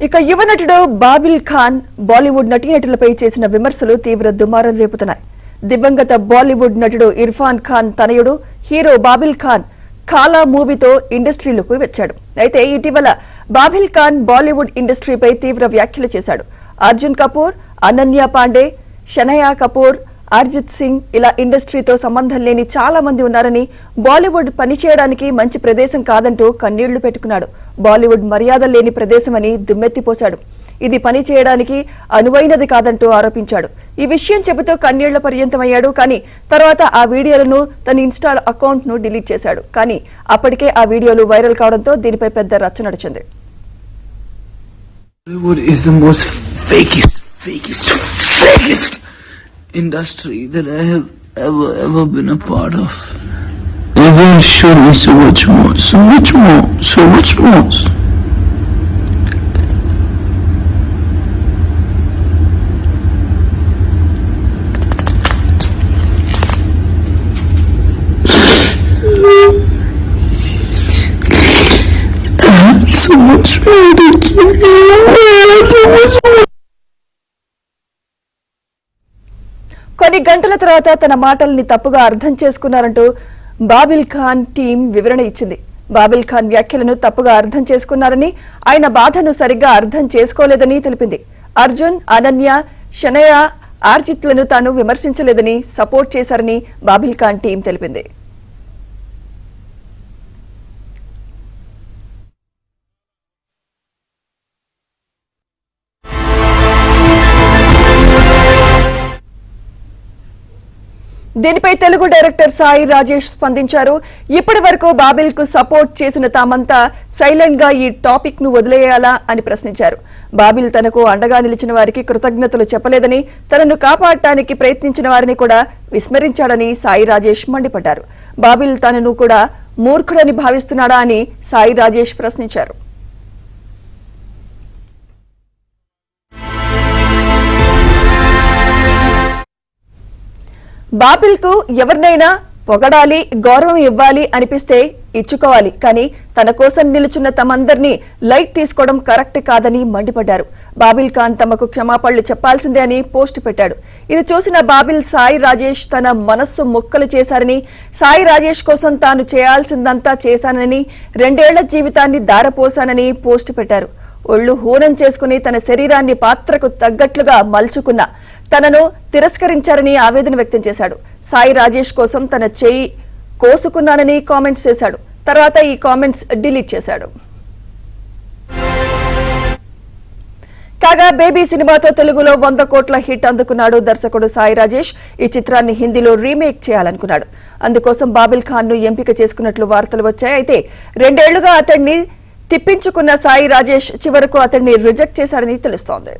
ఇక యువ నటుడు బాబిల్ ఖాన్ బాలీవుడ్ నటీనటులపై చేసిన విమర్శలు తీవ్ర దుమారం రేపుతున్నాయి. దివంగత బాలీవుడ్ నటుడు ఇర్ఫాన్ ఖాన్ తనయుడు హీరో బాబిల్ ఖాన్ కాలా మూవీతో ఇండస్ట్రీలోకి వచ్చాడు. అయితే ఇటీవల బాబిల్ ఖాన్ బాలీవుడ్ ఇండస్ట్రీపై తీవ్ర వ్యాఖ్యలు చేశాడు. అర్జున్ కపూర్, అనన్య పాండే, షనయా కపూర్, అర్జిత్ సింగ్ ఇలా ఇండస్ట్రీతో సంబంధం లేని చాలా మంది ఉన్నారని, బాలీవుడ్ పనిచేయడానికి మంచి ప్రదేశం కాదంటూ కన్నీళ్లు పెట్టుకున్నాడు. బాలీవుడ్ మర్యాద లేని ప్రదేశమని దుమ్మెత్తిపోశాడు. ఇది పని చేయడానికి అనువైనది కాదంటూ ఆరోపించాడు. ఈ విషయం చెబుతూ కన్నీళ్ల పర్యంతమయ్యాడు. కానీ తర్వాత ఆ వీడియోలను తన ఇన్స్టా అకౌంట్ ను డిలీట్ చేశాడు. కానీ అప్పటికే ఆ వీడియోలు వైరల్ కావడంతో దీనిపై పెద్ద రచ్చ నడిచింది. Industry that I have ever been a part of. Everyone showed me so much more. I had so much more to give you. కొన్ని గంటల తర్వాత తన మాటల్ని తప్పుగా అర్థం చేసుకున్నారంటూ బాబిల్ ఖాన్ టీం వివరణ ఇచ్చింది. బాబిల్ ఖాన్ వ్యాఖ్యలను తప్పుగా అర్థం చేసుకున్నారని, ఆయన బాధను సరిగ్గా అర్థం చేసుకోలేదని తెలిపింది. అర్జున్, అనన్య, షనయా, అర్జిత్లను తాను విమర్శించలేదని, సపోర్ట్ చేశారని బాబిల్ ఖాన్ టీం తెలిపింది. దీనిపై తెలుగు డైరెక్టర్ సాయి రాజేష్ స్పందించారు. ఇప్పటి వరకు బాబిల్ కు సపోర్ట్ చేసిన తామంతా సైలెంట్ గా ఈ టాపిక్ ను వదిలేయాలా అని ప్రశ్నించారు. బాబిల్ తనకు అండగా నిలిచిన వారికి కృతజ్ఞతలు చెప్పలేదని, తనను కాపాడటానికి ప్రయత్నించిన వారిని కూడా విస్మరించాడని సాయి రాజేష్ మండిపడ్డారు. బాబిల్ తనను కూడా మూర్ఖుడని భావిస్తున్నాడా అని సాయి రాజేష్ ప్రశ్నించారు. బాబిల్ కు ఎవరినైనా పొగడాలి, గౌరవం ఇవ్వాలి అనిపిస్తే ఇచ్చుకోవాలి. కానీ తన కోసం నిలుచున్న తమందరినీ లైట్ తీసుకోవడం కరెక్ట్ కాదని మండిపడ్డారు. బాబిల్ ఖాన్ తమకు క్షమాపణలు చెప్పాల్సిందే అని పోస్టు పెట్టాడు. ఇది చూసిన బాబిల్ సాయి రాజేష్ తన మనస్సు ముక్కలు చేశారని, సాయి రాజేష్ కోసం తాను చేయాల్సిందంతా చేశానని, 2 ఏళ్ల జీవితాన్ని దారపోశానని పోస్టు పెట్టారు. ఒళ్లు హూనం చేసుకుని తన శరీరాన్ని పాత్రకు తగ్గట్లుగా మలుచుకున్న తనను తిరస్కరించారని ఆవేదన వ్యక్తం చేశాడు. సాయి రాజేష్ కోసం తన చెయ్యి కోసుకున్నానని కామెంట్స్ చేశాడు. తర్వాత ఈ కామెంట్స్ డిలీట్ చేశాడు. కాగా బేబీ సినిమాతో తెలుగులో 100 కోట్ల హిట్ అందుకున్నాడు దర్శకుడు సాయి రాజేష్. ఈ చిత్రాన్ని హిందీలో రీమేక్ చేయాలనుకున్నాడు. అందుకోసం బాబిల్ ఖాన్ ను ఎంపిక చేసుకున్నట్లు వార్తలు వచ్చాయి. అయితే 2 ఏళ్లుగా అతన్ని తిప్పించుకున్న సాయి రాజేష్ చివరకు అతన్ని రిజెక్ట్ చేశాడని తెలుస్తోంది.